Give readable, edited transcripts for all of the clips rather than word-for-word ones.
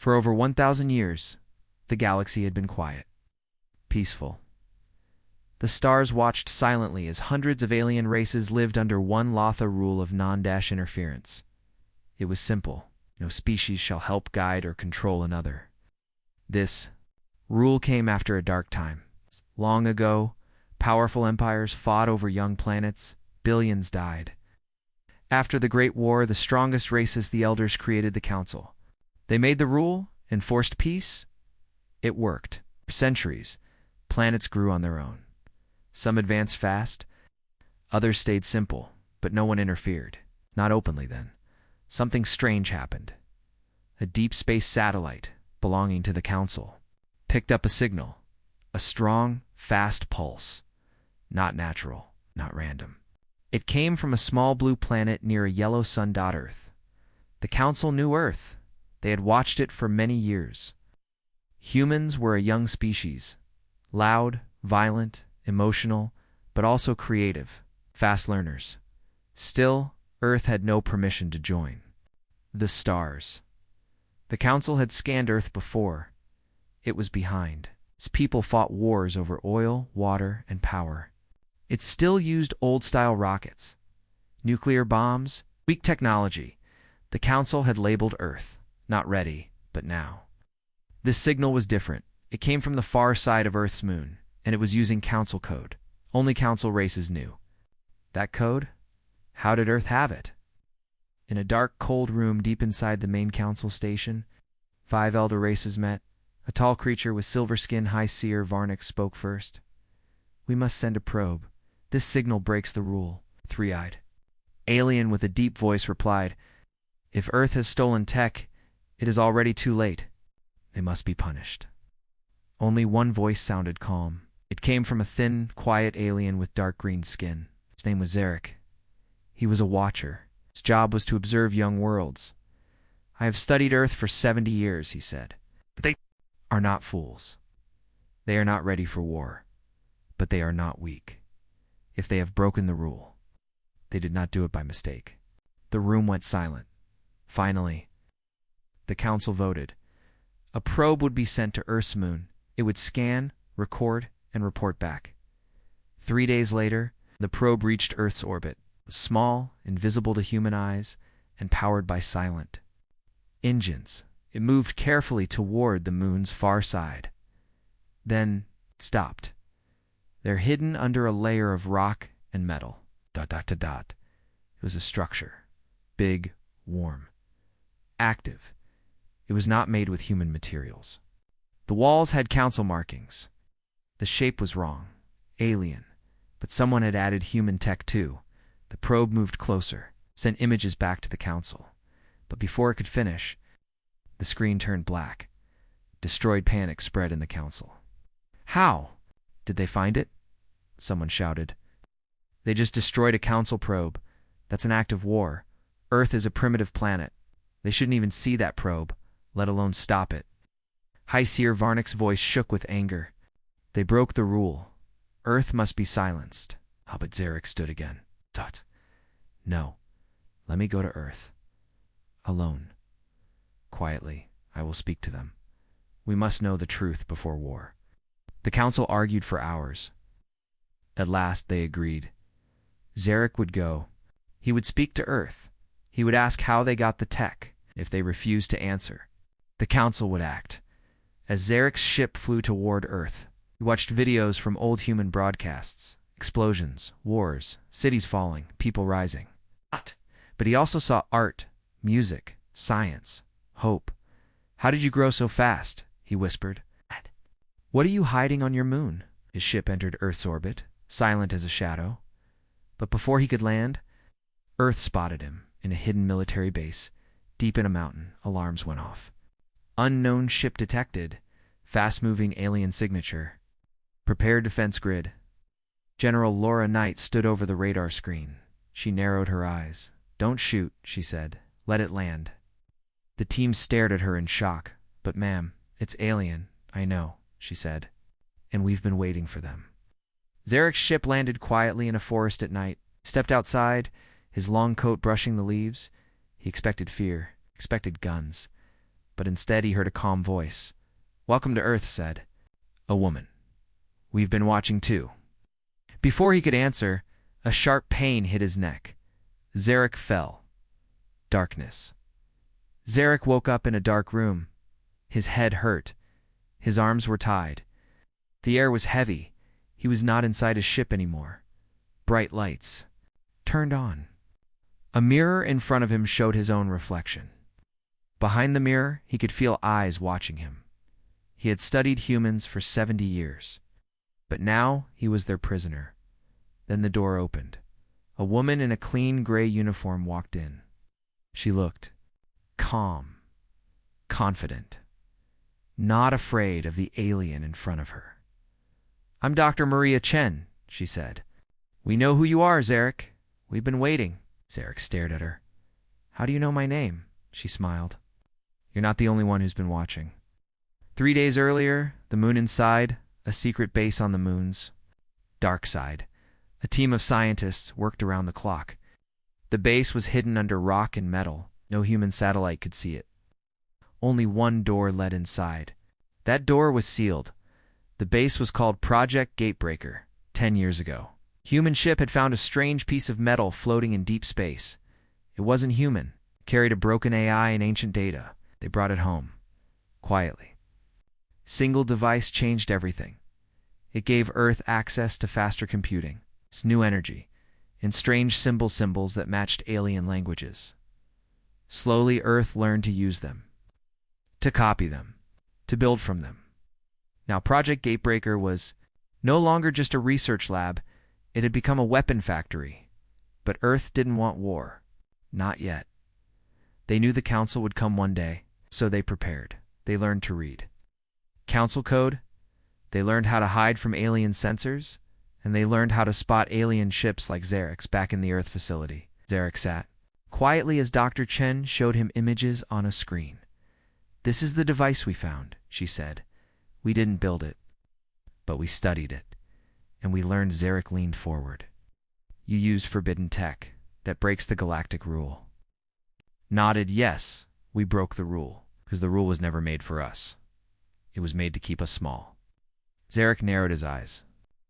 For over 1,000 years, the galaxy had been quiet, peaceful. The stars watched silently as hundreds of alien races lived under one Lotha rule of non-interference. It was simple. No species shall help, guide, or control another. This rule came after a dark time. Long ago, powerful empires fought over young planets. Billions died. After the Great War, the strongest races, the Elders, created the Council. They made the rule, enforced peace. It worked. For centuries, planets grew on their own. Some advanced fast, others stayed simple, but no one interfered. Not openly then. Something strange happened. A deep space satellite, belonging to the Council, picked up a signal. A strong, fast pulse. Not natural, not random. It came from a small blue planet near a yellow sun dot Earth. The Council knew Earth. They had watched it for many years. Humans were a young species. Loud, violent, emotional, but also creative. Fast learners. Still, Earth had no permission to join. The stars. The Council had scanned Earth before. It was behind. Its people fought wars over oil, water, and power. It still used old-style rockets, nuclear bombs, weak technology. The Council had labeled Earth. Not ready, but now. This signal was different. It came from the far side of Earth's moon, and it was using Council code. Only Council races knew. That code? How did Earth have it? In a dark, cold room deep inside the main Council station, 5 elder races met. A tall creature with silver skin, High Seer Varnick, spoke first. "We must send a probe. This signal breaks the rule." Three-eyed alien with a deep voice replied, "If Earth has stolen tech, it is already too late. They must be punished." Only one voice sounded calm. It came from a thin, quiet alien with dark green skin. His name was Zarek. He was a watcher. His job was to observe young worlds. "I have studied Earth for 70 years, he said. "But they are not fools. They are not ready for war. But they are not weak. If they have broken the rule, they did not do it by mistake." The room went silent. Finally, the Council voted. A probe would be sent to Earth's moon. It would scan, record, and report back. 3 days later, the probe reached Earth's orbit. It was small, invisible to human eyes, and powered by silent engines. It moved carefully toward the moon's far side. Then stopped. They're hidden under a layer of rock and metal. ... It was a structure. Big, warm, active. It was not made with human materials. The walls had Council markings. The shape was wrong. Alien. But someone had added human tech too. The probe moved closer, sent images back to the Council. But before it could finish, the screen turned black. Destroyed panic spread in the Council. "How? Did they find it?" someone shouted. "They just destroyed a Council probe. That's an act of war. Earth is a primitive planet. They shouldn't even see that probe, let alone stop it." High Seer Varnick's voice shook with anger. "They broke the rule. Earth must be silenced." Oh, but Zarek stood again. "No. Let me go to Earth. Alone. Quietly, I will speak to them. We must know the truth before war." The Council argued for hours. At last they agreed. Zarek would go. He would speak to Earth. He would ask how they got the tech. If they refused to answer, the Council would act. As Zarek's ship flew toward Earth, he watched videos from old human broadcasts. Explosions, wars, cities falling, people rising. But he also saw art, music, science, hope. "How did you grow so fast?" he whispered. "What are you hiding on your moon?" His ship entered Earth's orbit, silent as a shadow. But before he could land, Earth spotted him in a hidden military base. Deep in a mountain, alarms went off. "Unknown ship detected. Fast-moving alien signature. Prepare defense grid." General Laura Knight stood over the radar screen. She narrowed her eyes. "Don't shoot," she said. "Let it land." The team stared at her in shock. "But ma'am, it's alien." "I know," she said. "And we've been waiting for them." Zarek's ship landed quietly in a forest at night. Stepped outside, his long coat brushing the leaves. He expected fear, expected guns. but instead he heard a calm voice. "Welcome to Earth," said a woman. "We've been watching too." Before he could answer, a sharp pain hit his neck. Zarek fell. Darkness. Zarek woke up in a dark room. His head hurt. His arms were tied. The air was heavy. He was not inside his ship anymore. Bright lights turned on. A mirror in front of him showed his own reflection. Behind the mirror, he could feel eyes watching him. He had studied humans for 70 years. But now he was their prisoner. Then the door opened. A woman in a clean gray uniform walked in. She looked calm, confident, not afraid of the alien in front of her. "I'm Dr. Maria Chen," she said. "We know who you are, Zarek. We've been waiting." Zarek stared at her. "How do you know my name?" She smiled. "You're not the only one who's been watching." 3 days earlier, the moon inside, a secret base on the moon's dark side. A team of scientists worked around the clock. The base was hidden under rock and metal. No human satellite could see it. Only one door led inside. That door was sealed. The base was called Project Gatebreaker, 10 years ago. Human ship had found a strange piece of metal floating in deep space. It wasn't human. It carried a broken AI and ancient data. They brought it home. Quietly. Single device changed everything. It gave Earth access to faster computing, its new energy, and strange symbols that matched alien languages. Slowly, Earth learned to use them, to copy them, to build from them. Now, Project Gatebreaker was no longer just a research lab. It had become a weapon factory. But Earth didn't want war. Not yet. They knew the Council would come one day, so they prepared. They learned to read Council code. They learned how to hide from alien sensors, and they learned how to spot alien ships like Zarek's back in the Earth facility. Zarek sat quietly as Dr. Chen showed him images on a screen. "This is the device we found," she said. "We didn't build it, but we studied it, and we learned." Zarek leaned forward. "You used forbidden tech that breaks the galactic rule." Nodded. "Yes, we broke the rule, because the rule was never made for us. It was made to keep us small." Zarek narrowed his eyes.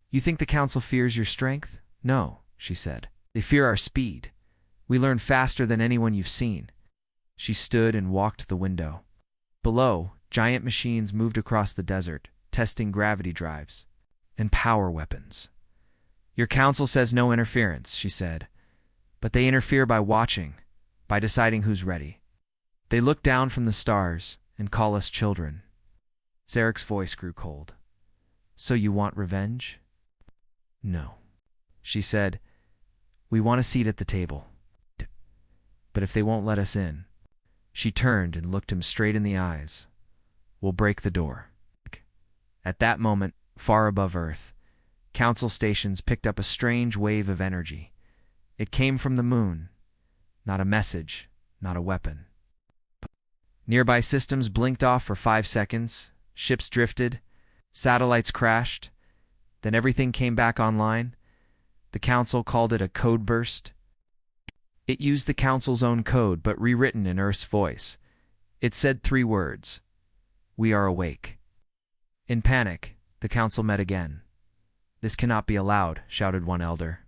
"You think the Council fears your strength?" "No," she said. "They fear our speed. We learn faster than anyone you've seen." She stood and walked to the window. Below, giant machines moved across the desert, testing gravity drives and power weapons. "Your Council says no interference," she said. "But they interfere by watching, by deciding who's ready. They look down from the stars and call us children." Zarek's voice grew cold. "So you want revenge?" "No," she said. "We want a seat at the table. But if they won't let us in..." She turned and looked him straight in the eyes. "We'll break the door." At that moment, far above Earth, Council stations picked up a strange wave of energy. It came from the moon. Not a message, not a weapon. Nearby systems blinked off for 5 seconds. Ships drifted. Satellites crashed. Then everything came back online. The Council called it a code burst. It used the Council's own code, but rewritten in Earth's voice. It said 3 words. "We are awake." In panic, the Council met again. "This cannot be allowed," shouted one elder.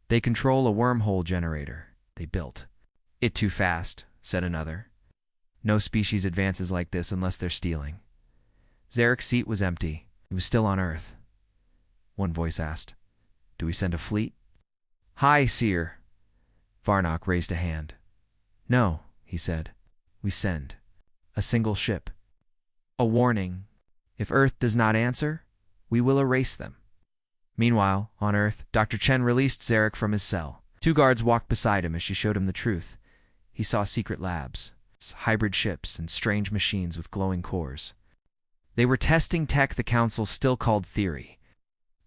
"They control a wormhole generator they built." "It too fast," said another. "No species advances like this unless they're stealing." Zarek's seat was empty. He was still on Earth. One voice asked, "Do we send a fleet?" "Hi, Seer." Varnock raised a hand. "No," he said. "We send a single ship. A warning. If Earth does not answer, we will erase them." Meanwhile, on Earth, Dr. Chen released Zarek from his cell. 2 guards walked beside him as she showed him the truth. He saw secret labs, hybrid ships, and strange machines with glowing cores. They were testing tech the Council still called theory.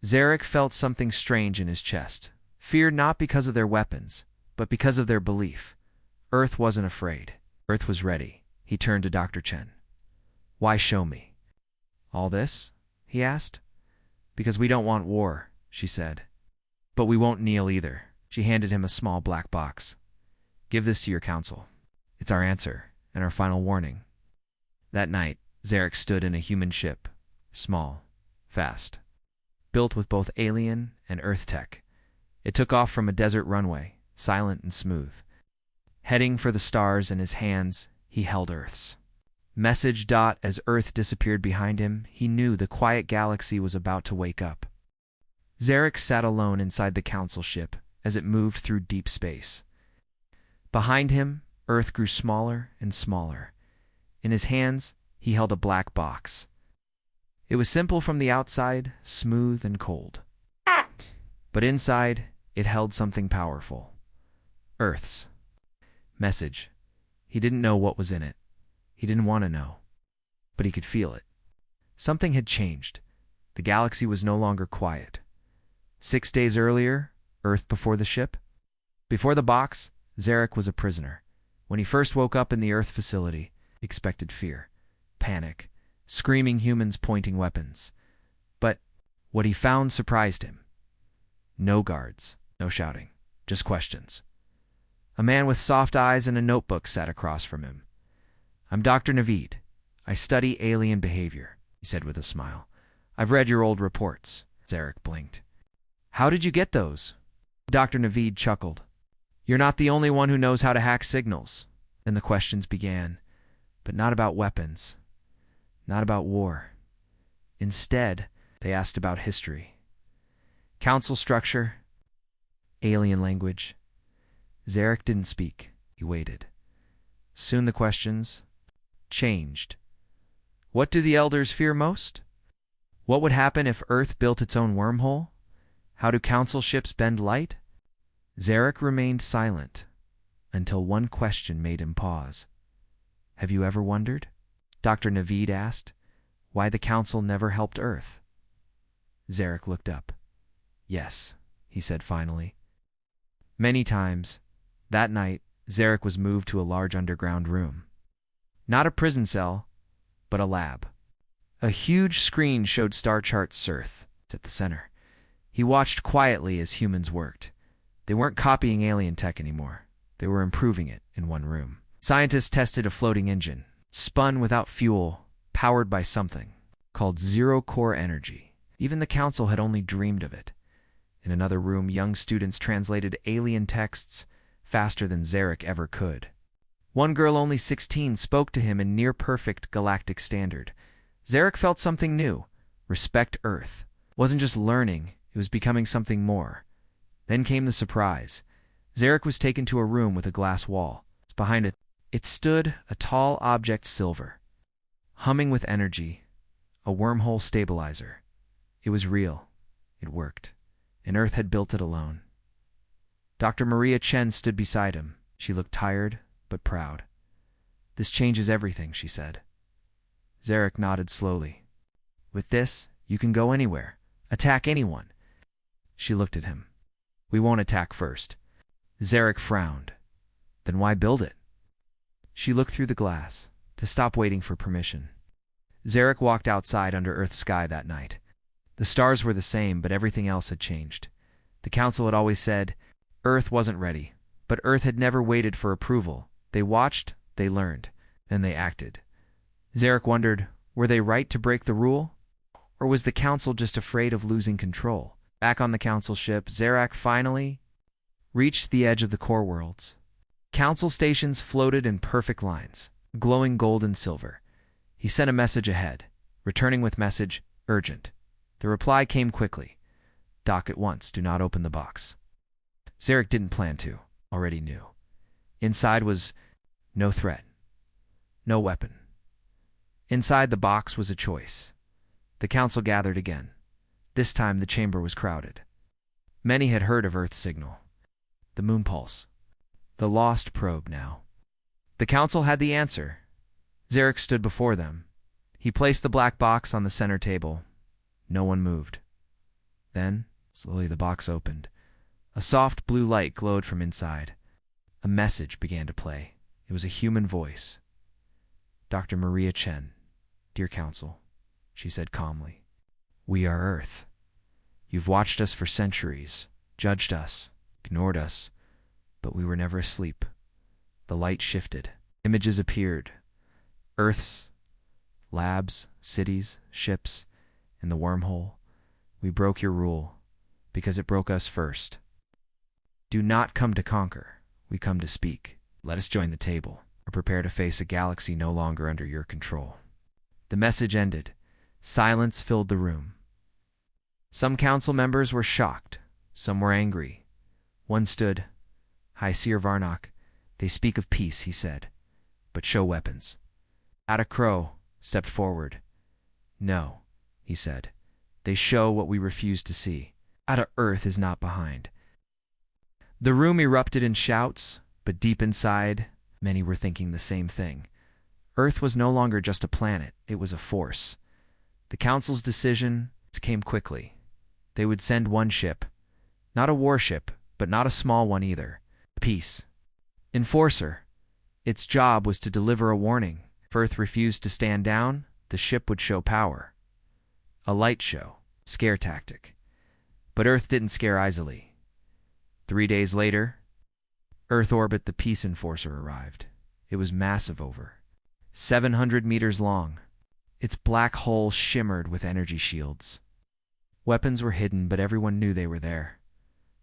Zarek felt something strange in his chest. Fear not because of their weapons, but because of their belief. Earth wasn't afraid. Earth was ready. He turned to Dr. Chen. "Why show me?" "All this?" he asked. "Because we don't want war," she said. "But we won't kneel either." She handed him a small black box. "Give this to your Council. It's our answer and our final warning." That night, Zarek stood in a human ship, small, fast, built with both alien and Earth tech. It took off from a desert runway, silent and smooth. Heading for the stars in his hands, he held Earth's message. As Earth disappeared behind him, he knew the quiet galaxy was about to wake up. Zarek sat alone inside the Council ship as it moved through deep space. Behind him, Earth grew smaller and smaller. In his hands, he held a black box. It was simple from the outside, smooth and cold. But inside, it held something powerful. Earth's message. He didn't know what was in it. He didn't want to know. But he could feel it. Something had changed. The galaxy was no longer quiet. 6 days earlier, Earth before the ship. Before the box, Zarek was a prisoner. When he first woke up in the Earth facility, he expected fear, panic, screaming humans pointing weapons. But what he found surprised him. No guards, no shouting, just questions. A man with soft eyes and a notebook sat across from him. "I'm Dr. Naveed. I study alien behavior," he said with a smile. "I've read your old reports." Zarek blinked. "How did you get those?" Dr. Naveed chuckled. "You're not the only one who knows how to hack signals." Then the questions began, but not about weapons, not about war. Instead, they asked about history. Council structure, alien language. Zarek didn't speak. He waited. Soon the questions changed. What do the elders fear most? What would happen if Earth built its own wormhole? How do council ships bend light? Zarek remained silent until one question made him pause. "Have you ever wondered," Dr. Naveed asked, "why the council never helped Earth?" Zarek looked up. "Yes," he said finally. Many times, that night, Zarek was moved to a large underground room. Not a prison cell, but a lab. A huge screen showed star charts Earth at the center. He watched quietly as humans worked. They weren't copying alien tech anymore. They were improving it in one room. Scientists tested a floating engine, spun without fuel, powered by something called zero-core energy. Even the council had only dreamed of it. In another room, young students translated alien texts faster than Zarek ever could. One girl, only 16, spoke to him in near-perfect galactic standard. Zarek felt something new. Respect Earth. It wasn't just learning, it was becoming something more. Then came the surprise. Zarek was taken to a room with a glass wall. Behind it stood a tall object, silver, humming with energy, a wormhole stabilizer. It was real. It worked. And Earth had built it alone. Dr. Maria Chen stood beside him. She looked tired, but proud. "This changes everything," she said. Zarek nodded slowly. "With this, you can go anywhere, attack anyone." She looked at him. "We won't attack first." Zarek frowned. "Then why build it?" She looked through the glass, to stop waiting for permission. Zarek walked outside under Earth's sky that night. The stars were the same, but everything else had changed. The council had always said Earth wasn't ready, but Earth had never waited for approval. They watched, they learned, then they acted. Zarek wondered, were they right to break the rule? Or was the council just afraid of losing control? Back on the council ship, Zarek finally reached the edge of the core worlds. Council stations floated in perfect lines, glowing gold and silver. He sent a message ahead, returning with message, urgent. The reply came quickly. "Dock at once, do not open the box." Zarek didn't plan to, already knew. Inside was no threat, no weapon. Inside the box was a choice. The council gathered again. This time the chamber was crowded. Many had heard of Earth's signal. The moon pulse. The lost probe now. The council had the answer. Zarek stood before them. He placed the black box on the center table. No one moved. Then, slowly the box opened. A soft blue light glowed from inside. A message began to play. It was a human voice. "Dr. Maria Chen, dear council," she said calmly. "We are Earth. You've watched us for centuries, judged us, ignored us, but we were never asleep." The light shifted. Images appeared. Earth's labs, cities, ships, and the wormhole. We broke your rule, because it broke us first. Do not come to conquer, we come to speak. Let us join the table, or prepare to face a galaxy no longer under your control. The message ended. Silence filled the room. Some council members were shocked, some were angry. One stood. High Seer Varnock, they speak of peace, he said, but show weapons. Ada Crow stepped forward. No, he said, they show what we refuse to see. Ada Earth is not behind. The room erupted in shouts, but deep inside, many were thinking the same thing. Earth was no longer just a planet, it was a force. The Council's decision came quickly. They would send one ship. Not a warship, but not a small one either. Peace. Enforcer. Its job was to deliver a warning. If Earth refused to stand down, the ship would show power. A light show. Scare tactic. But Earth didn't scare easily. 3 days later, Earth orbit the Peace Enforcer arrived. It was massive, over 700 meters long. Its black hull shimmered with energy shields. Weapons were hidden, but everyone knew they were there.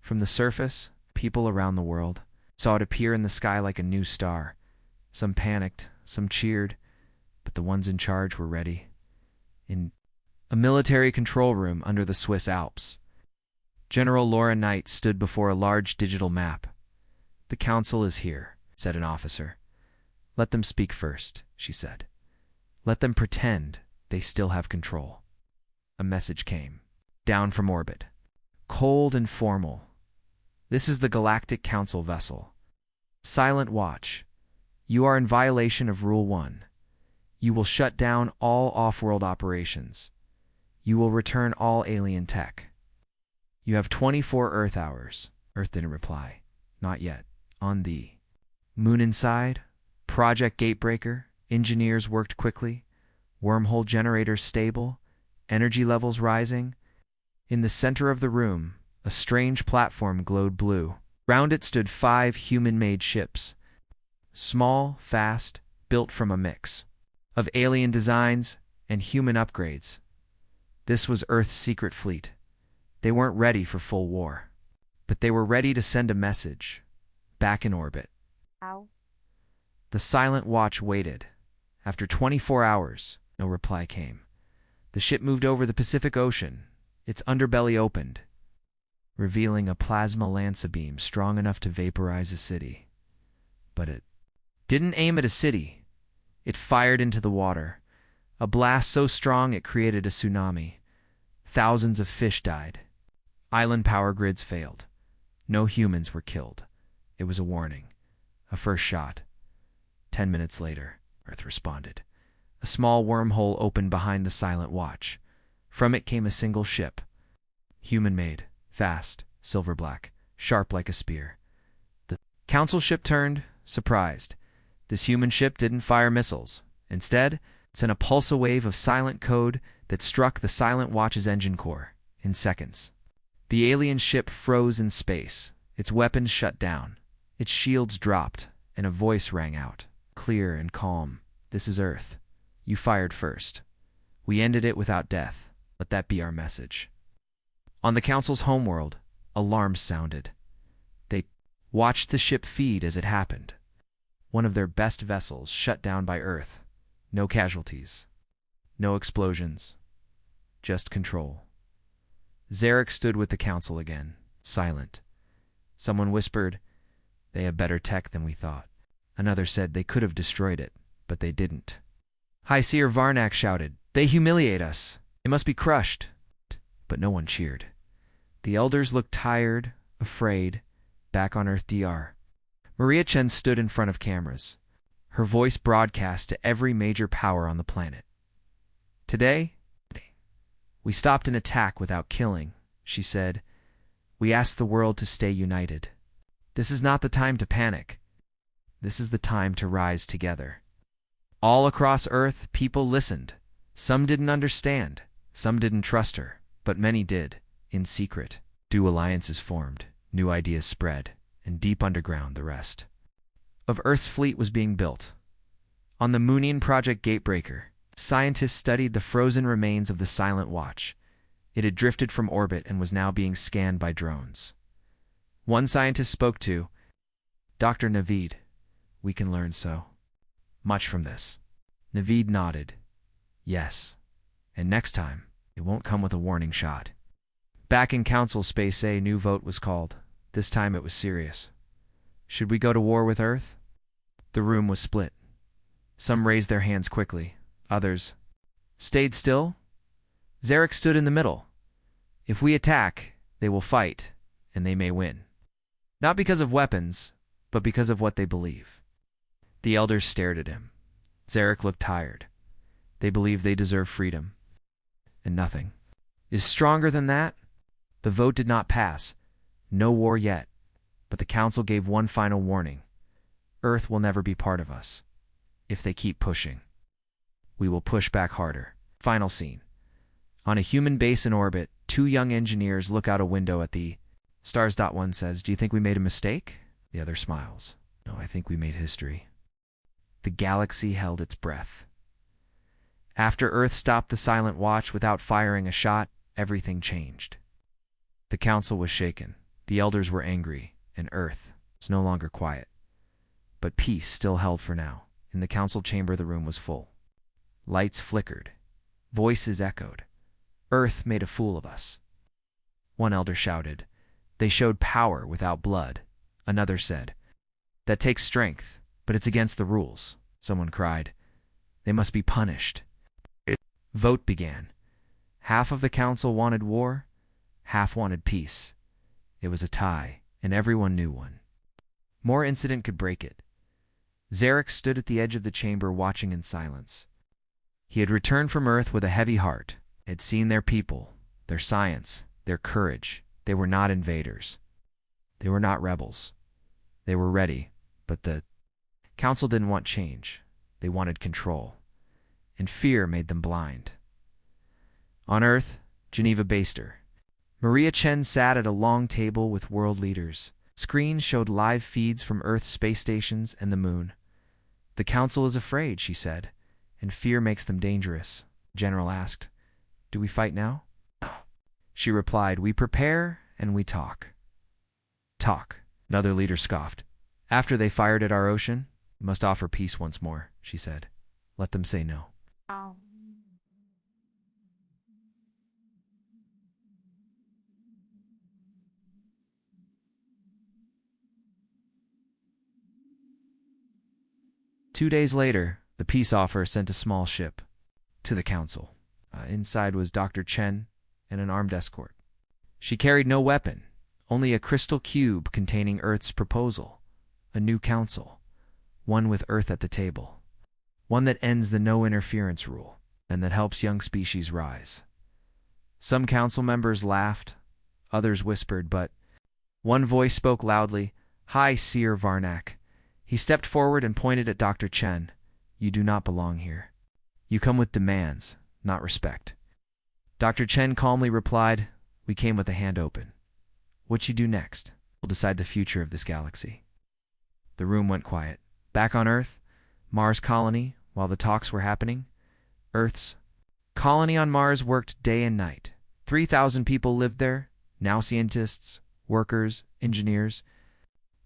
From the surface, people around the world saw it appear in the sky like a new star. Some panicked, some cheered, but the ones in charge were ready. In a military control room under the Swiss Alps, General Laura Knight stood before a large digital map. The Council is here, said an officer. Let them speak first, she said. Let them pretend they still have control. A message came, down from orbit. Cold and formal. This is the Galactic Council vessel. Silent watch. You are in violation of Rule 1. You will shut down all off-world operations. You will return all alien tech. You have 24 Earth hours. Earth didn't reply. Not yet. On the moon inside, Project Gatebreaker, engineers worked quickly, wormhole generators stable, energy levels rising. In the center of the room, a strange platform glowed blue. Round it stood 5 human-made ships. Small, fast, built from a mix of alien designs and human upgrades. This was Earth's secret fleet. They weren't ready for full war, but they were ready to send a message. Back in orbit. Ow. The silent watch waited. After 24 hours, no reply came. The ship moved over the Pacific Ocean. Its underbelly opened, revealing a plasma lancer beam strong enough to vaporize a city. But it didn't aim at a city. It fired into the water. A blast so strong it created a tsunami. Thousands of fish died. Island power grids failed. No humans were killed. It was a warning. A first shot. 10 minutes later, Earth responded. A small wormhole opened behind the silent watch. From it came a single ship. Human-made, fast, silver-black, sharp like a spear. The Council ship turned, surprised. This human ship didn't fire missiles. Instead, it sent a pulsar wave of silent code that struck the silent watch's engine core in seconds. The alien ship froze in space. Its weapons shut down. Its shields dropped, and a voice rang out, clear and calm. This is Earth. You fired first. We ended it without death. Let that be our message. On the Council's homeworld, alarms sounded. They watched the ship feed as it happened. One of their best vessels shut down by Earth. No casualties. No explosions. Just control. Zarek stood with the Council again, silent. Someone whispered, "They have better tech than we thought." Another said they could have destroyed it, but they didn't. High Seer Varnock shouted, "They humiliate us. They must be crushed." But no one cheered. The elders looked tired, afraid, back on Earth DR. Maria Chen stood in front of cameras. Her voice broadcast to every major power on the planet. Today, we stopped an attack without killing, she said. We asked the world to stay united. This is not the time to panic. This is the time to rise together. All across Earth, people listened. Some didn't understand. Some didn't trust her, but many did, in secret. New alliances formed, new ideas spread, and deep underground the rest of Earth's fleet was being built. On the Moonian Project Gatebreaker, Scientists studied the frozen remains of the Silent Watch. It had drifted from orbit and was now being scanned by drones. One scientist spoke to Dr. Naveed. We can learn so much from this. Naveed nodded. Yes. And next time, it won't come with a warning shot. Back in Council Space, a new vote was called. This time it was serious. Should we go to war with Earth? The room was split. Some raised their hands quickly. Others stayed still. Zarek stood in the middle. If we attack, they will fight, and they may win. Not because of weapons, but because of what they believe. The elders stared at him. Zarek looked tired. They believe they deserve freedom. And nothing is stronger than that. The vote did not pass. No war yet. But the council gave one final warning. Earth will never be part of us. If they keep pushing, we will push back harder. Final scene. On a human base in orbit, two young engineers look out a window at the stars. One says, "Do you think we made a mistake?" The other smiles. "No, I think we made history." The galaxy held its breath. After Earth stopped the Silent Watch without firing a shot, everything changed. The council was shaken. The elders were angry, and Earth was no longer quiet. But peace still held for now. In the council chamber, the room was full. Lights flickered. Voices echoed. Earth made a fool of us. One elder shouted, "They showed power without blood." Another said, "That takes strength, but it's against the rules." Someone cried, "They must be punished." Vote began. Half of the council wanted war, half wanted peace. It was a tie, and everyone knew one. More incident could break it. Zarek stood at the edge of the chamber watching in silence. He had returned from Earth with a heavy heart, had seen their people, their science, their courage. They were not invaders. They were not rebels. They were ready, but the council didn't want change. They wanted control. And fear made them blind. On Earth, Geneva Baster. Maria Chen sat at a long table with world leaders. Screens showed live feeds from Earth's space stations and the moon. "The council is afraid," she said, "and fear makes them dangerous." The general asked, "Do we fight now?" She replied, "We prepare and we talk." Talk. Another leader scoffed. "After they fired at our ocean, we must offer peace once more," she said. "Let them say no." Wow. 2 days later, the peace offer sent a small ship to the council. Inside was Dr. Chen and an armed escort. She carried no weapon, only a crystal cube containing Earth's proposal. A new council, one with Earth at the table. One that ends the no-interference rule, and that helps young species rise. Some council members laughed, others whispered, but one voice spoke loudly, "Hi, Seer Varnak." He stepped forward and pointed at Dr. Chen. "You do not belong here. You come with demands, not respect." Dr. Chen calmly replied, "We came with a hand open. What you do next will decide the future of this galaxy." The room went quiet. Back on Earth, Mars colony, while the talks were happening, Earth's colony on Mars worked day and night. 3,000 people lived there, now scientists, workers, engineers.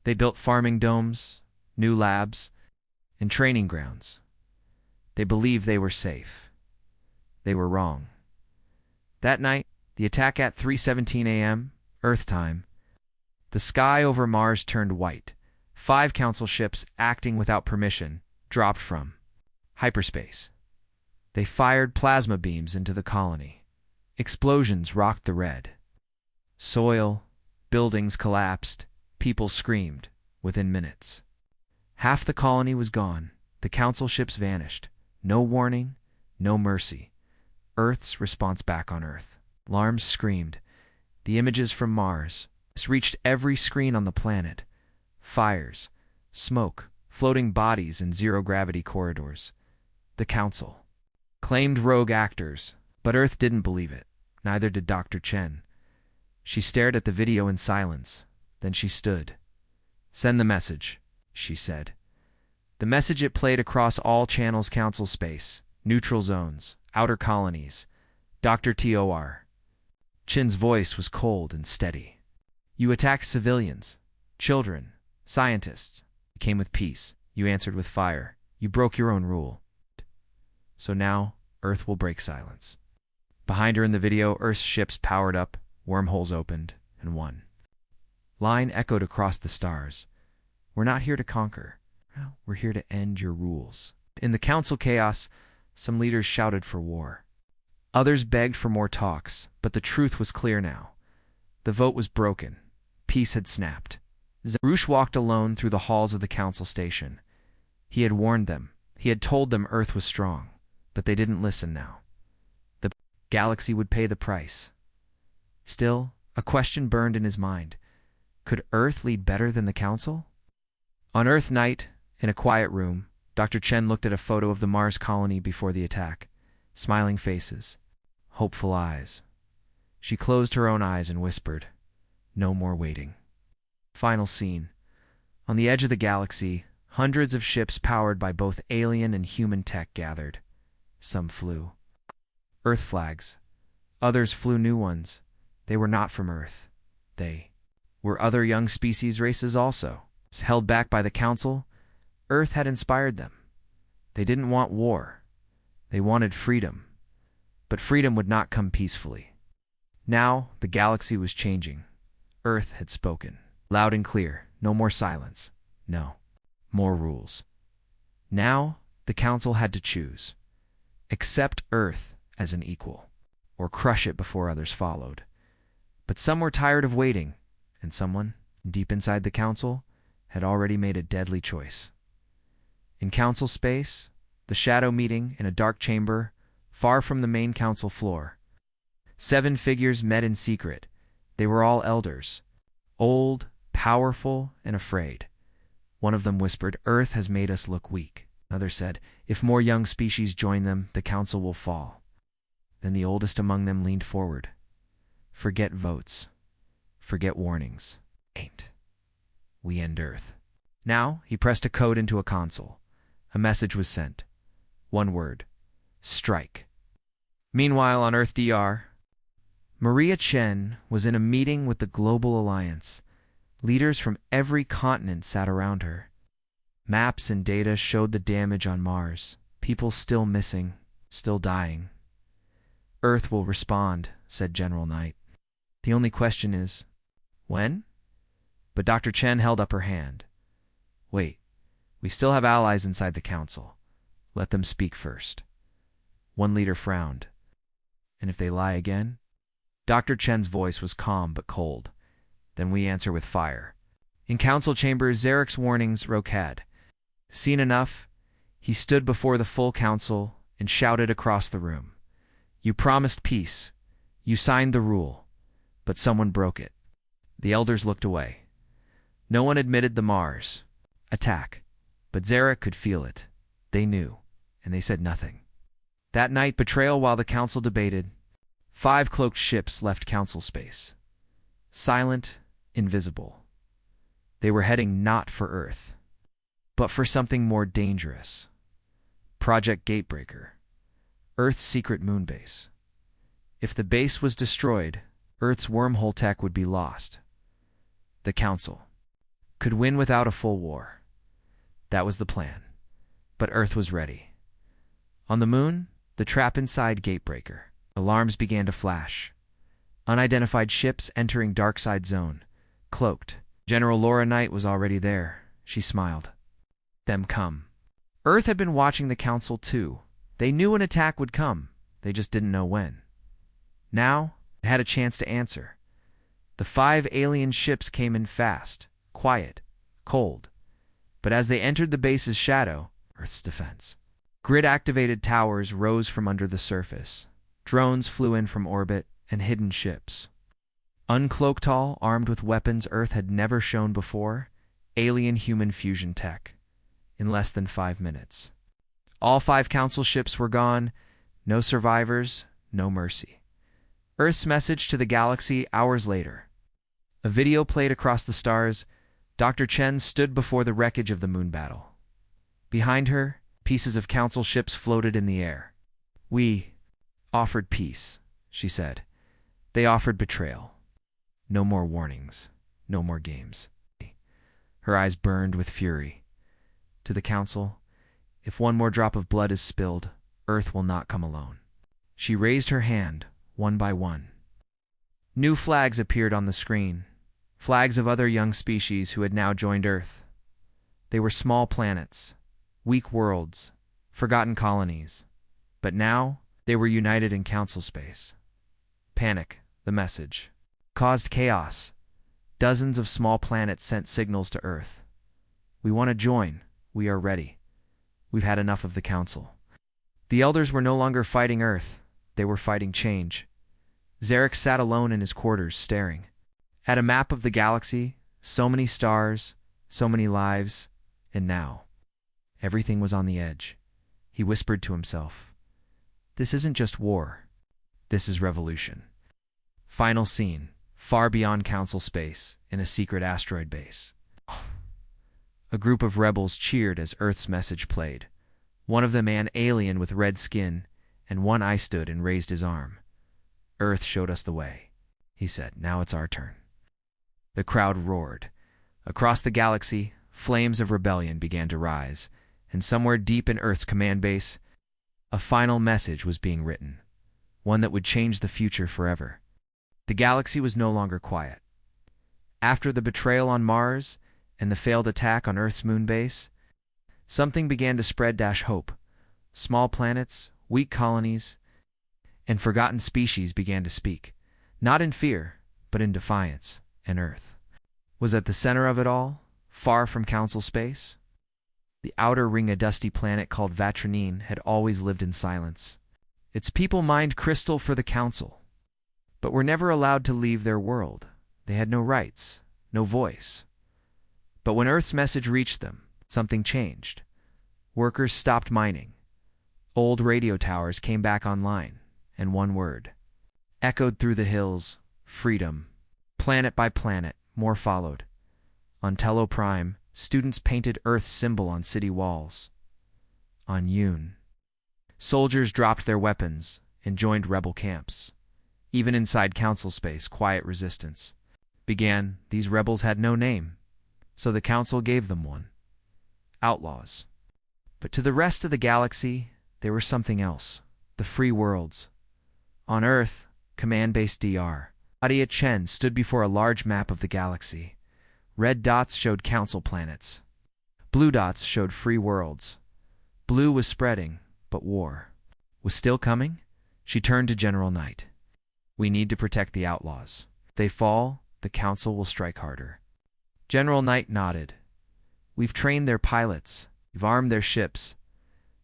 They built farming domes, new labs, and training grounds. They believed they were safe. They were wrong. That night, the attack at 3:17 a.m., Earth time, the sky over Mars turned white. 5 council ships, acting without permission, dropped from hyperspace. They fired plasma beams into the colony. Explosions rocked the red. Soil, buildings collapsed, people screamed within minutes. Half the colony was gone. The council ships vanished. No warning, no mercy. Earth's response back on Earth. Alarms screamed. The images from Mars. This reached every screen on the planet. Fires, smoke, floating bodies in zero-gravity corridors. The council claimed rogue actors, but Earth didn't believe it. Neither did Dr. Chen. She stared at the video in silence. Then she stood. "Send the message," she said. The message it played across all channels council space. Neutral zones, outer colonies, Dr. Tor. Chin's voice was cold and steady. You attacked civilians, children, scientists. You came with peace. You answered with fire. You broke your own rule. So now, Earth will break silence. Behind her in the video, Earth's ships powered up, wormholes opened, and one line echoed across the stars. We're not here to conquer. We're here to end your rules. In the council chaos, some leaders shouted for war. Others begged for more talks, but the truth was clear now. The vote was broken. Peace had snapped. Zarush walked alone through the halls of the council station. He had warned them. He had told them Earth was strong, but they didn't listen now. The galaxy would pay the price. Still, a question burned in his mind. Could Earth lead better than the council? On Earth night, in a quiet room, Dr. Chen looked at a photo of the Mars colony before the attack. Smiling faces, hopeful eyes. She closed her own eyes and whispered, "No more waiting." Final scene. On the edge of the galaxy, hundreds of ships powered by both alien and human tech gathered. Some flew Earth flags. Others flew new ones. They were not from Earth. They were other young species races also. Held back by the Council, Earth had inspired them. They didn't want war. They wanted freedom. But freedom would not come peacefully. Now, the galaxy was changing. Earth had spoken. Loud and clear. No more silence. No. More rules. Now, the Council had to choose. Accept Earth as an equal, or crush it before others followed. But some were tired of waiting, and someone, deep inside the Council, had already made a deadly choice. In Council space, the shadow meeting in a dark chamber, far from the main Council floor. 7 figures met in secret. They were all elders, old, powerful, and afraid. One of them whispered, "Earth has made us look weak." Another said, "If more young species join them, the Council will fall." Then the oldest among them leaned forward. "Forget votes. Forget warnings. Ain't. We end Earth." Now, he pressed a code into a console. A message was sent. One word. Strike. Meanwhile, on Earth DR, Maria Chen was in a meeting with the Global Alliance. Leaders from every continent sat around her. Maps and data showed the damage on Mars. People still missing, still dying. "Earth will respond," said General Knight. "The only question is, when?" But Dr. Chen held up her hand. "Wait, we still have allies inside the Council. Let them speak first." One leader frowned. "And if they lie again?" Dr. Chen's voice was calm but cold. "Then we answer with fire." In Council chambers, Zarek's warnings Rokad. Seen enough, he stood before the full Council and shouted across the room. "You promised peace. You signed the rule. But someone broke it." The elders looked away. No one admitted the Mars attack, but Zarek could feel it. They knew, and they said nothing. That night, betrayal while the Council debated. 5 cloaked ships left Council space. Silent, invisible. They were heading not for Earth, but for something more dangerous. Project Gatebreaker, Earth's secret moon base. If the base was destroyed, Earth's wormhole tech would be lost. The Council could win without a full war. That was the plan. But Earth was ready. On the moon, the trap inside Gatebreaker. Alarms began to flash. Unidentified ships entering Darkside Zone. Cloaked. General Laura Knight was already there. She smiled. Them come. Earth had been watching the Council too. They knew an attack would come. They just didn't know when. Now, it had a chance to answer. The 5 alien ships came in fast, quiet, cold. But as they entered the base's shadow, Earth's defense, grid-activated towers rose from under the surface. Drones flew in from orbit, and hidden ships. Uncloaked all, armed with weapons Earth had never shown before, alien-human fusion tech. In less than 5 minutes. All 5 Council ships were gone. No survivors, no mercy. Earth's message to the galaxy hours later. A video played across the stars. Dr. Chen stood before the wreckage of the moon battle. Behind her, pieces of Council ships floated in the air. We offered peace, she said. They offered betrayal. No more warnings. No more games. Her eyes burned with fury. To the council, if one more drop of blood is spilled, Earth will not come alone. She raised her hand, one by one. New flags appeared on the screen, flags of other young species who had now joined Earth. They were small planets, weak worlds, forgotten colonies, but now they were united in council space. Panic, the message, caused chaos. Dozens of small planets sent signals to Earth. We want to join. We are ready. We've had enough of the council. The elders were no longer fighting Earth. They were fighting change. Zarek sat alone in his quarters, staring at a map of the galaxy, so many stars, so many lives, and now everything was on the edge. He whispered to himself, "This isn't just war. This is revolution." Final scene, far beyond council space, in a secret asteroid base. A group of rebels cheered as Earth's message played. One of them an alien with red skin, and one eye stood and raised his arm. "Earth showed us the way," he said. "Now it's our turn." The crowd roared. Across the galaxy, flames of rebellion began to rise, and somewhere deep in Earth's command base, a final message was being written, one that would change the future forever. The galaxy was no longer quiet. After the betrayal on Mars and the failed attack on Earth's moon base, something began to spread hope. Small planets, weak colonies, and forgotten species began to speak, not in fear, but in defiance, and Earth was at the center of it all, far from council space. The outer ring, a dusty planet called Vatranine, had always lived in silence. Its people mined crystal for the council, but were never allowed to leave their world. They had no rights, no voice. But when Earth's message reached them, something changed. Workers stopped mining. Old radio towers came back online, and one word echoed through the hills: freedom. Planet by planet, more followed. On Tello Prime, students painted Earth's symbol on city walls. On Yoon, soldiers dropped their weapons and joined rebel camps. Even inside council space, quiet resistance began. These rebels had no name, so the council gave them one: outlaws. But to the rest of the galaxy, they were something else: the free worlds. On Earth, command base Dr. Adia Chen stood before a large map of the galaxy. Red dots showed council planets. Blue dots showed free worlds. Blue was spreading, but war was still coming. She turned to General Knight. "We need to protect the outlaws. If they fall, the council will strike harder." General Knight nodded. "We've trained their pilots. We've armed their ships.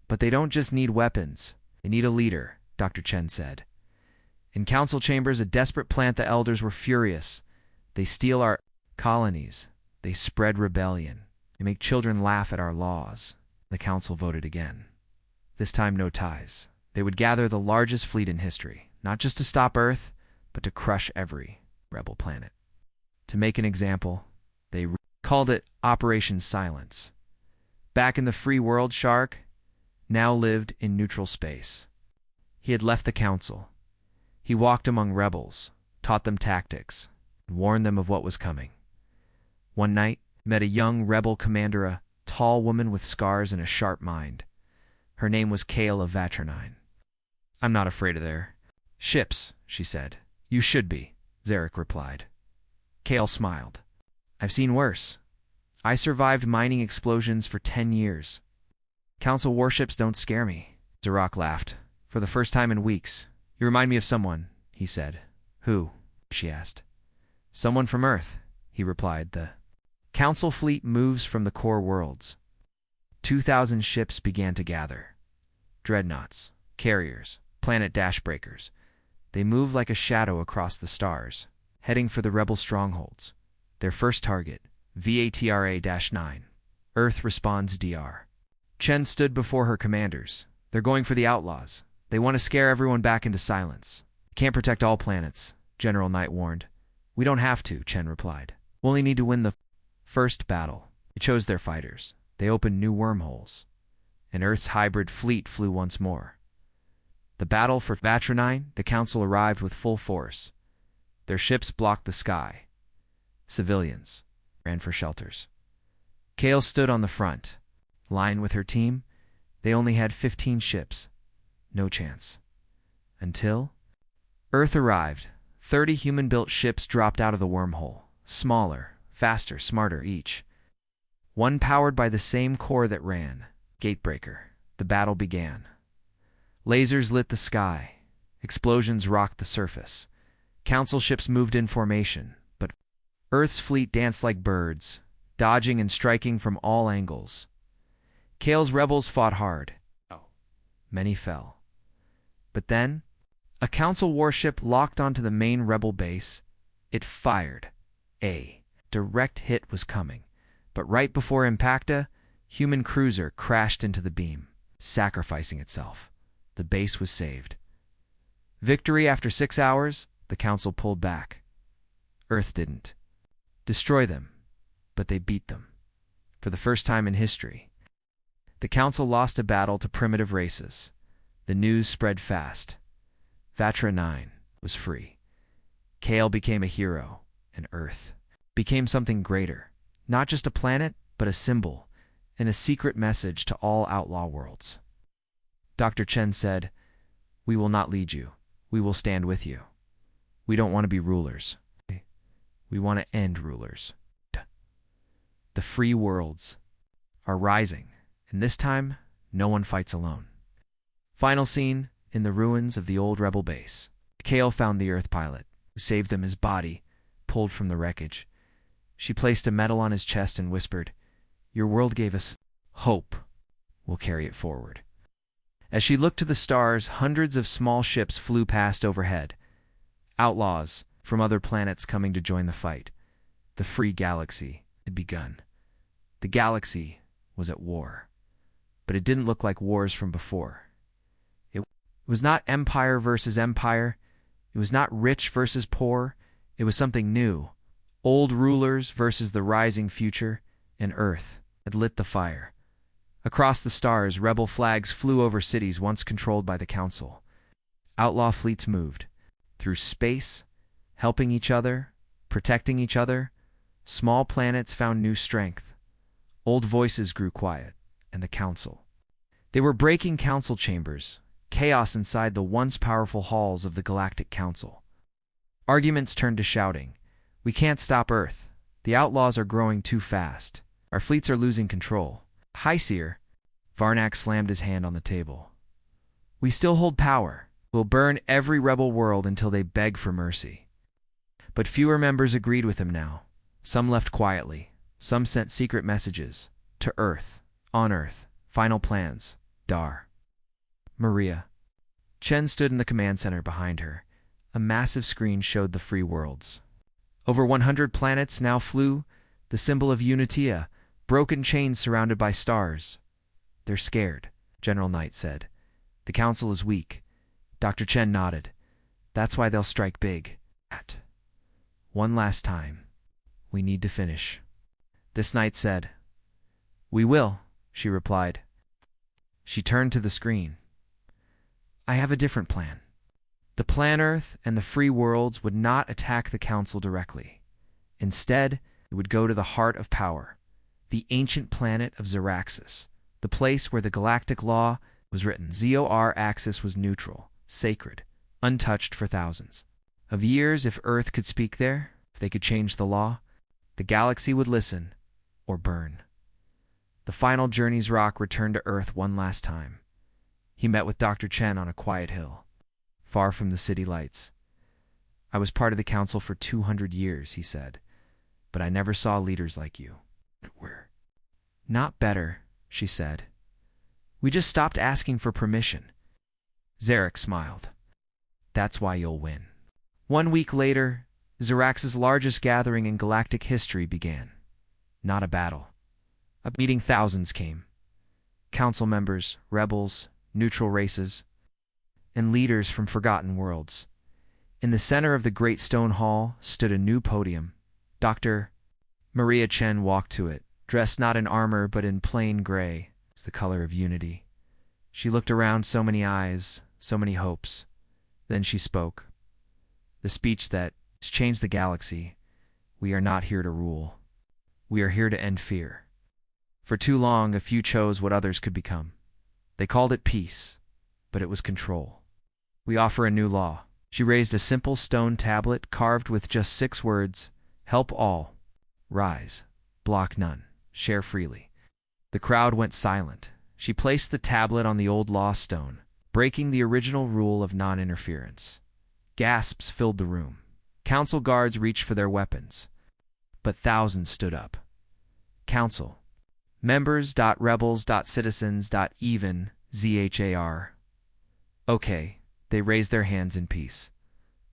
But they don't just need weapons. They need a leader," Dr. Chen said. In council chambers, a desperate plant, the elders were furious. "They steal our colonies. They spread rebellion. They make children laugh at our laws." The council voted again. This time, no ties. They would gather the largest fleet in history, not just to stop Earth, but to crush every rebel planet. To make an example, they called it Operation Silence. Back in the free world, Shark now lived in neutral space. He had left the council. He walked among rebels, taught them tactics, and warned them of what was coming. One night, he met a young rebel commander, a tall woman with scars and a sharp mind. Her name was Kale of Vatranine. "I'm not afraid of their ships," she said. "You should be," Zarek replied. Kale smiled. "I've seen worse. I survived mining explosions for 10 years. Council warships don't scare me." Zarok laughed. "For the first time in weeks, you remind me of someone," he said. "Who?" she asked. "Someone from Earth," he replied. "The council fleet moves from the core worlds." 2,000 ships began to gather. Dreadnoughts, carriers, planet dashbreakers. They moved like a shadow across the stars, heading for the rebel strongholds. Their first target, VATRA-9. Earth responds DR. Chen stood before her commanders. "They're going for the outlaws. They want to scare everyone back into silence." "Can't protect all planets," General Knight warned. "We don't have to," Chen replied. "We only need to win the first battle." They chose their fighters. They opened new wormholes. And Earth's hybrid fleet flew once more. The battle for Vatranine, the Council arrived with full force. Their ships blocked the sky. Civilians ran for shelters. Kale stood on the front line with her team. They only had 15 ships. No chance. Until Earth arrived. 30 human-built ships dropped out of the wormhole. Smaller, faster, smarter each. One powered by the same core that ran. Gatebreaker. The battle began. Lasers lit the sky. Explosions rocked the surface. Council ships moved in formation, but Earth's fleet danced like birds, dodging and striking from all angles. Kale's rebels fought hard. Many fell. But then, a Council warship locked onto the main rebel base. It fired. A direct hit was coming, but right before Impacta, human cruiser crashed into the beam, sacrificing itself. The base was saved. Victory after 6 hours, the Council pulled back. Earth didn't destroy them, but they beat them. For the first time in history, the Council lost a battle to primitive races. The news spread fast. Vatranine was free. Kale became a hero, and Earth became something greater. Not just a planet, but a symbol, and a secret message to all outlaw worlds. Dr. Chen said, "We will not lead you. We will stand with you. We don't want to be rulers. We want to end rulers." The free worlds are rising, and this time, no one fights alone. Final scene, in the ruins of the old rebel base. Kale found the Earth pilot, who saved him, his body pulled from the wreckage. She placed a medal on his chest and whispered, "Your world gave us hope. We'll carry it forward." As she looked to the stars, hundreds of small ships flew past overhead. Outlaws from other planets coming to join the fight. The free galaxy had begun. The galaxy was at war. But it didn't look like wars from before. It was not empire versus empire. It was not rich versus poor. It was something new. Old rulers versus the rising future, and Earth had lit the fire. Across the stars, rebel flags flew over cities once controlled by the Council. Outlaw fleets moved through space, helping each other, protecting each other. Small planets found new strength. Old voices grew quiet, and the Council. They were breaking Council chambers, chaos inside the once powerful halls of the Galactic Council. Arguments turned to shouting. "We can't stop Earth. The outlaws are growing too fast. Our fleets are losing control." "High Seer," Varnak slammed his hand on the table. "We still hold power. We'll burn every rebel world until they beg for mercy." But fewer members agreed with him now. Some left quietly. Some sent secret messages. To Earth. On Earth. Final plans. Dar. Maria. Chen stood in the command center behind her. A massive screen showed the free worlds. Over 100 planets now flew, the symbol of Unitia, broken chains surrounded by stars. "They're scared," General Knight said. "The Council is weak." Dr. Chen nodded. "That's why they'll strike big. One last time. We need to finish." This Knight said. "We will," she replied. She turned to the screen. "I have a different plan. The Plan Earth and the free worlds would not attack the Council directly. Instead, it would go to the heart of power, the ancient planet of Zeraxis, the place where the galactic law was written. ZOR Axis was neutral, sacred, untouched for thousands of years. If Earth could speak there, if they could change the law, the galaxy would listen or burn. The final journey's rock returned to Earth one last time. He met with Dr. Chen on a quiet hill, far from the city lights. "I was part of the Council for 200 years, he said, "but I never saw leaders like you." "We're not better," she said. "We just stopped asking for permission." Zarek smiled. "That's why you'll win." 1 week later, Zerax's largest gathering in galactic history began. Not a battle. A meeting. Thousands came. Council members, rebels, neutral races, and leaders from forgotten worlds. In the center of the great stone hall stood a new podium. Dr. Maria Chen walked to it, dressed not in armor but in plain gray, the color of unity. She looked around, so many eyes, so many hopes. Then she spoke. The speech that has changed the galaxy. We are not here to rule. We are here to end fear. For too long, a few chose what others could become. They called it peace, but it was control. We offer a new law. She raised a simple stone tablet carved with just 6 words: help all, rise, block none, share freely. The crowd went silent. She placed the tablet on the old law stone, breaking the original rule of non-interference. Gasps filled the room. Council guards reached for their weapons, but thousands stood up. Council. Members. Rebels. Citizens. Even. ZHAR. Okay. They raised their hands in peace.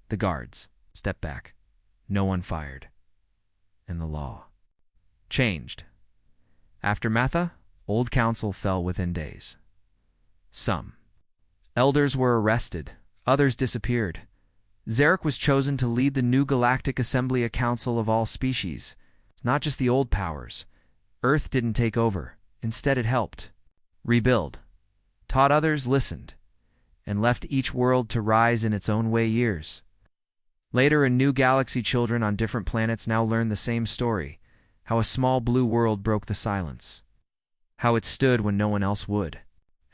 The guards stepped back. No one fired. And the law changed. After Matha, old council fell within days. Some elders were arrested. Others disappeared. Zarek was chosen to lead the new Galactic Assembly, a council of all species, not just the old powers. Earth didn't take over. Instead, it helped rebuild, taught others, listened, and left each world to rise in its own way. Years later, a new galaxy, children on different planets now learn the same story: how a small blue world broke the silence, how it stood when no one else would,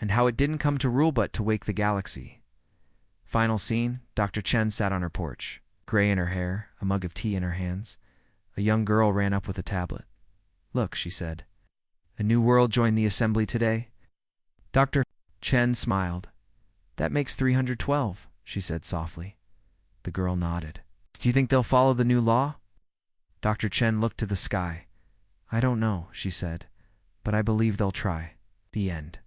and how it didn't come to rule but to wake the galaxy. Final scene: Dr. Chen sat on her porch, gray in her hair, a mug of tea in her hands. A young girl ran up with a tablet. Look, she said. A new world joined the assembly today. Dr. Chen smiled. That makes 312, she said softly. The girl nodded. Do you think they'll follow the new law? Dr. Chen looked to the sky. I don't know, she said, but I believe they'll try. The end.